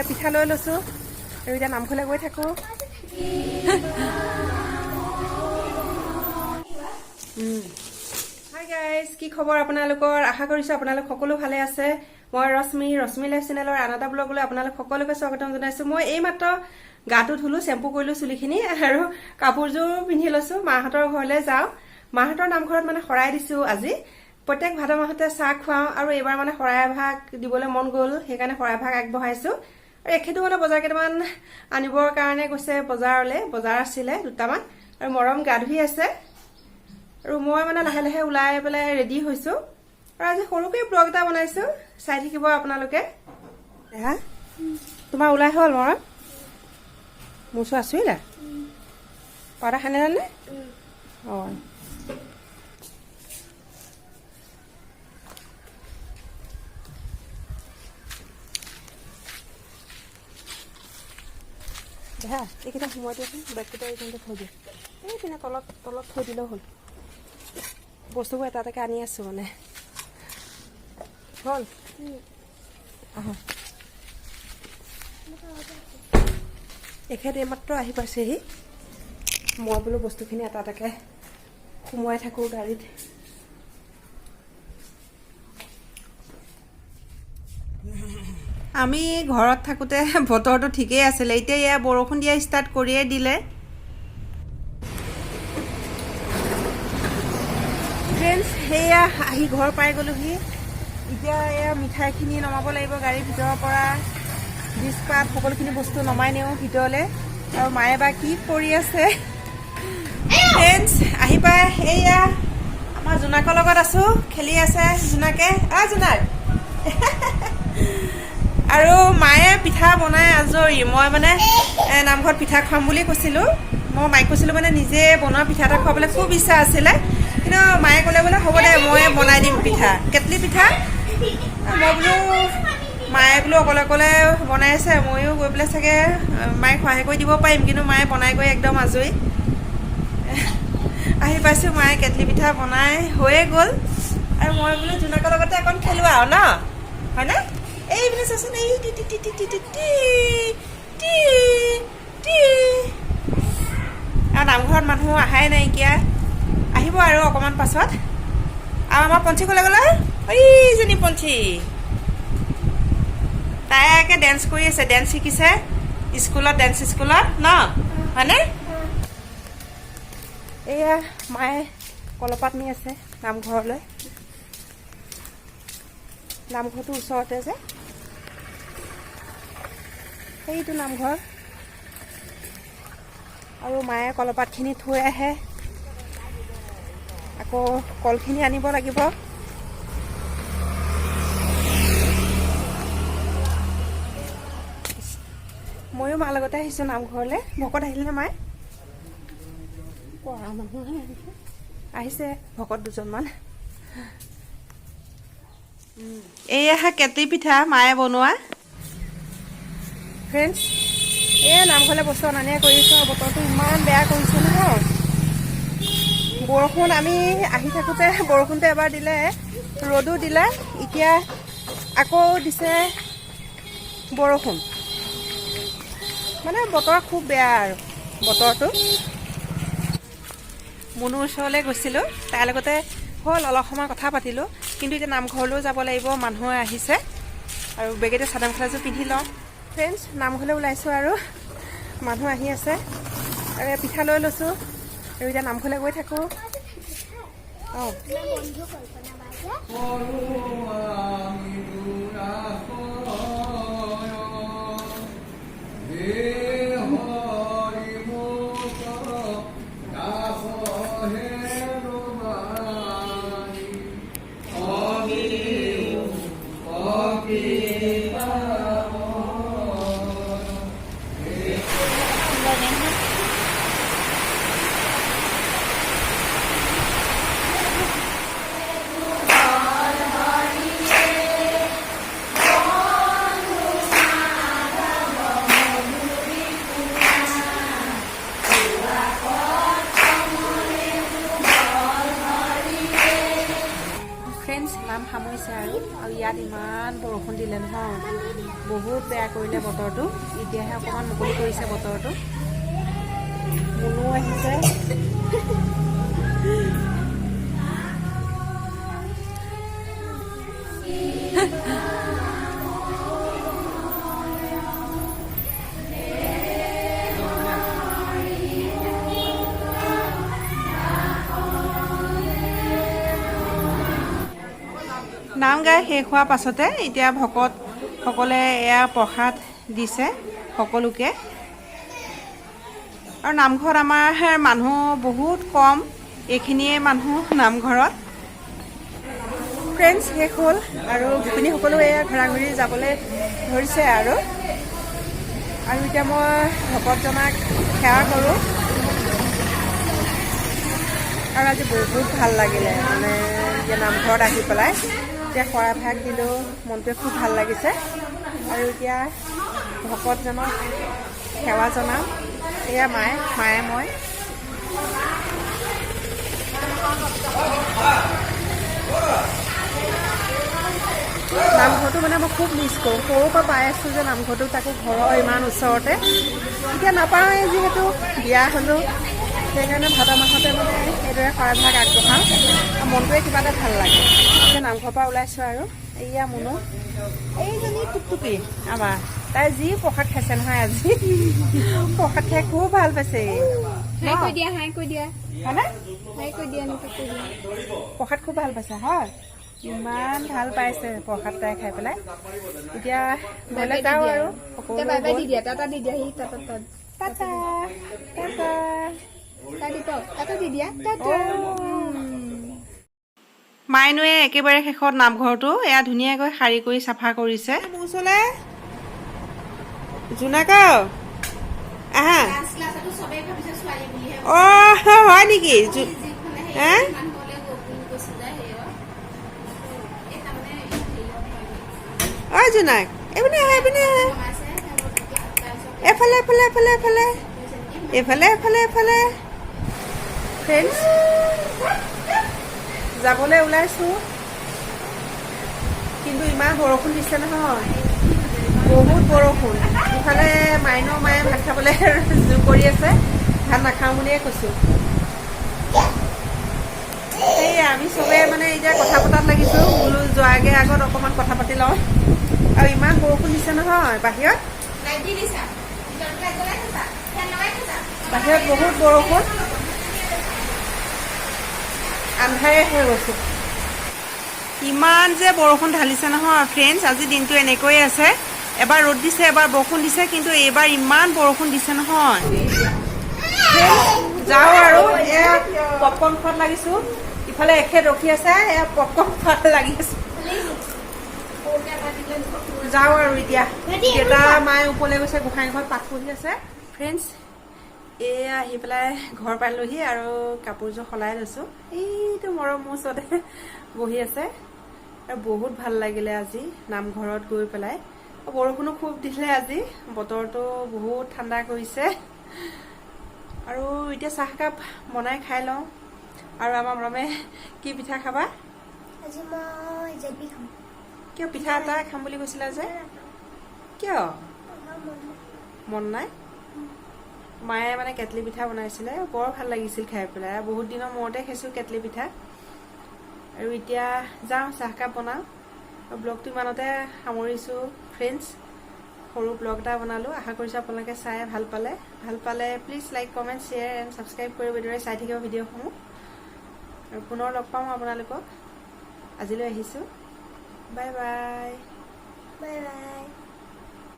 পিঠা লৈ লৈছোঁ আৰু এতিয়া নামঘৰলৈ গৈ থাকোঁ। হাই গাইজ, কি খবৰ আপোনালোকৰ? আশা কৰিছোঁ আপোনালোক সকলো ভালে আছে। মই ৰশ্মি লাইফ চেনেলৰ আন এটা ব্লগলৈ আপোনালোক সকলোকে স্বাগতম জনাইছোঁ। মই এইমাত্ৰ গাটো ধুলোঁ, চেম্পু কৰিলোঁ চুলিখিনি আৰু কাপোৰযোৰ পিন্ধি লৈছোঁ। মাহঁতৰ ঘৰলৈ যাওঁ। মাহঁতৰ নামঘৰত মানে শৰাই দিছোঁ আজি। প্ৰত্যেক ভাদ মাহতে চাহ খুৱাওঁ আৰু এইবাৰ মানে শৰাই এভাগ দিবলৈ মন গ'ল, সেইকাৰণে শৰাই এভাগ আগবঢ়াইছোঁ। আৰু এখেতো মানে বজাৰ কেইটামান আনিবৰ কাৰণে গৈছে বজাৰলৈ। বজাৰ আছিলে দুটামান আৰু মৰম গা ধুই আছে আৰু মই মানে লাহে লাহে ওলাই পেলাই ৰেডি হৈছোঁ আৰু আজি সৰুকৈ ব্লগ এটা বনাইছোঁ, চাই থাকিব আপোনালোকে। তোমাৰ ওলাই হ'ল মৰম? মোৰ ওচৰত আছিলা পাউডাৰ সানিলানে? অঁ, দেহা এইকেইটা সোমোৱাই দিয়াচোন, বেগকেইটা এইখিনিতে থৈ দিওঁ। এইপিনে তলত থৈ দিলেও হ'ল। বস্তুবোৰ এটা এটাকৈ আনি আছোঁ মানে। হ'ল আহোঁ। এখেত এইমাত্ৰ আহি পাইছেহি। মই বোলো বস্তুখিনি এটা এটাকৈ সোমোৱাই থাকোঁ গাড়ীত। আমি ঘৰত থাকোঁতে বতৰটো ঠিকেই আছিলে, এতিয়া এয়া বৰষুণ দিয়া ষ্টাৰ্ট কৰিয়ে দিলে। ফ্ৰেণ্ডছ, সেয়া আহি ঘৰ পাই গ'লোহি। এতিয়া এয়া মিঠাইখিনি নমাব লাগিব গাড়ীৰ ভিতৰৰ পৰা। ডিছপাত সকলোখিনি বস্তু নমাই নিওঁ ভিতৰলৈ। আৰু মায়ে বা কি কৰি আছে। ফ্ৰেণ্ডছ, আহি পাই এয়া আমাৰ জোনাকৰ লগত আছোঁ, খেলি আছে জোনাকে। জোনাক আৰু মায়ে পিঠা বনাই আজৰি। মই মানে নামঘৰত পিঠা খুৱাম বুলি কৈছিলোঁ। মই মাইক কৈছিলোঁ মানে নিজে বনোৱা পিঠা এটা খুৱাবলৈ খুব ইচ্ছা আছিলে, কিন্তু মায়ে ক'লে বোলে হ'ব দে মই বনাই দিম পিঠা, কেটলি পিঠা। মই বোলো মায়ে বোলো অকলে অকলে বনাই আছে, ময়ো গৈ পেলাই চাগে মায়ে সহায় কৰি দিব পাৰিম, কিন্তু মায়ে বনাই কৰি একদম আজৰি। আহি পাইছোঁ, মায়ে কেটলি পিঠা বনাই হৈয়ে গ'ল আৰু মই বোলো জোনাকৰ লগতে অকণ খেলোঁ আৰু ন, হয়নে? এইপিনে চাচোন, এই আৰু নামঘৰত মানুহ অহাই নাইকিয়া, আহিব আৰু অকণমান পাছত। আৰু আমাৰ পঞ্চী ক'লে গ'লে, এইজনী পঞ্চী তাই একে ডেন্স কৰি আছে, ডেন্স শিকিছে স্কুলত, ডেন্স স্কুলত ন, হয়নে? এয়া মায়ে কলপাত নি আছে নামঘৰলৈ। নামঘৰটো ওচৰতে যে, সেইটো নামঘৰ। আৰু মায়ে কলপাতখিনি থৈ আহে, আকৌ কলখিনি আনিব লাগিব। ময়ো মাৰ লগতে আহিছোঁ নামঘৰলৈ। ভকত আহিলে মায়ে? পঢ়া মানুহ আহিছে, ভকত দুজনমান। এইয়া কেটলি পিঠা মায়ে বনোৱা। ফ্ৰেণ্ডছ, এই নামঘৰলৈ বস্তু অনা নিয়া কৰিছোঁ আৰু বতৰটো ইমান বেয়া কৰিছে নহয়। বৰষুণ, আমি আহি থাকোঁতে বৰষুণটো এবাৰ দিলে, ৰ'দো দিলে, এতিয়া আকৌ দিছে বৰষুণ। মানে বতৰ খুব বেয়া আৰু বতৰটো। মুনুৰ ওচৰলৈ গৈছিলোঁ, তাইৰ লগতে হ'ল অলপ সময় কথা পাতিলোঁ, কিন্তু এতিয়া নামঘৰলৈও যাব লাগিব, মানুহ আহিছে আৰু বেগেতে চাদৰ মেখেলাযোৰ পিন্ধি লওঁ। ফ্ৰেণ্ডছ, নামঘৰলৈ ওলাইছোঁ আৰু মানুহ আহি আছে আৰু পিঠা লৈ লৈছোঁ আৰু এতিয়া নামঘৰলৈ গৈ থাকোঁ। অঁ, বহুত বেয়া কৰিলে বতৰটো এতিয়াহে অকণমান মুকলি কৰিছে বতৰটো মুনু আহিছে নাম গাই শেষ হোৱাৰ পাছতে এতিয়া ভকতসকলে এয়া প্ৰসাদ দিছে সকলোকে আৰু নামঘৰত আমাৰ মানুহ বহুত কম এইখিনিয়ে মানুহ নামঘৰত ফ্ৰেণ্ডছ শেষ হ'ল আৰু গোপিনীসকলো এয়া ঘৰা ঘৰি যাবলৈ ধৰিছে আৰু এতিয়া মই ভকতজনাক সেৱা কৰোঁ আৰু আজি বহুত ভাল লাগিলে মানে এতিয়া নামঘৰত আহি পেলাই এতিয়া শৰাইভাগ দিলোঁ মনটোৱে খুব ভাল লাগিছে আৰু এতিয়া ভকতজনক সেৱা জনাম এয়া মায়ে মই নামঘৰটো মানে মই খুব মিছ কৰোঁ সৰুৰ পৰা পাই আছোঁ যে নামঘৰটো তাকো ঘৰৰ ইমান ওচৰতে এতিয়া নাপাওঁৱেই যিহেতু বিয়া হ'লোঁ সেইকাৰণে ভাদ মাহতে মানে এইদৰে শৰাইভাগ আগবঢ়াওঁ আৰু মনটোৱে কিবা এটা ভাল লাগে এতিয়া নামঘৰৰ পৰা ওলাইছোঁ আৰু এয়া মুনু এইজনী টুকটুকি আমাৰ তাই যি প্ৰসাদ খাইছে নহয় আজি প্ৰসাদ খাই খুব ভাল পাইছে প্ৰসাদ খুব ভাল পাইছে হয় ইমান ভাল পাইছে প্ৰসাদ তাই খাই পেলাই এতিয়া ঘৰলৈ যাওঁ আৰু মাইনুৱে একেবাৰে শেষত নামঘৰটো এয়া ধুনীয়াকৈ শাৰী কৰি চাফা কৰিছে জোনাকা আহা হয় নেকি জোনাক এইপিনে আহে এফালে ফ্ৰেণ্ডছ যাবলৈ ওলাইছোঁ কিন্তু ইমান বৰষুণ দিছে নহয় বহুত বৰষুণ ইফালে মায়ে ভাত খাবলৈ জোৰ কৰি আছে ভাত নাখাওঁ বুলিয়ে কৈছোঁ সেই আমি চবে মানে এতিয়া কথা পতাত লাগিছোঁ বোলো যোৱাগে আগত অকণমান কথা পাতি লওঁ আৰু ইমান বৰষুণ দিছে নহয় বাহিৰত বহুত বৰষুণ আন্ধাৰে হৈ গৈছে ইমান যে বৰষুণ ঢালিছে নহয় ফ্ৰেণ্ডছ আজি দিনটো এনেকৈয়ে আছে এবাৰ ৰ'দ দিছে এবাৰ বৰষুণ দিছে কিন্তু এইবাৰ ইমান বৰষুণ দিছে নহয় যাওঁ আৰু এয়া পপকৰ্ণ খোৱাত লাগিছোঁ ইফালে এখেত ৰখি আছে এয়া পপকৰ্ণ খোৱাত লাগি আছে যাওঁ আৰু এতিয়া দেউতা মায়ে ওপৰলৈ গৈছে গোসাঁই ঘৰত পাঠ পঢ়ি আছে ফ্ৰেণ্ডছ এয়া আহি পেলাই ঘৰ পালোহি আৰু কাপোৰযোৰ সলাই লৈছোঁ এইটো মৰম মোৰ ওচৰতে বহি আছে আৰু বহুত ভাল লাগিলে আজি নামঘৰত গৈ পেলাই বৰষুণো খুব দিলে আজি বতৰটো বহুত ঠাণ্ডা কৰিছে আৰু এতিয়া চাহকাপ বনাই খাই লওঁ আৰু আমাৰ মৰমে কি পিঠা খাবা আজি মই জেবি খাম কিয় পিঠা এটা খাম বুলি কৈছিলা যে কিয় মন নাই মায়ে মানে কেটলি পিঠা বনাইছিলে বৰ ভাল লাগিছিল খাই পেলাই বহুত দিনৰ মূৰতে খাইছোঁ কেটলি পিঠা আৰু এতিয়া যাওঁ চাহকাপ বনাওঁ ব্লগটো ইমানতে সামৰিছোঁ ফ্ৰেণ্ডছ সৰু ব্লগ এটা বনালোঁ আশা কৰিছোঁ আপোনালোকে চাই ভাল পালে please like comment share and subscribe কৰিব এইদৰে চাই থাকিব ভিডিঅ'সমূহ আৰু পুনৰ লগ পাম আপোনালোকক আজিলৈ আহিছোঁ বাই বাই বাই বাই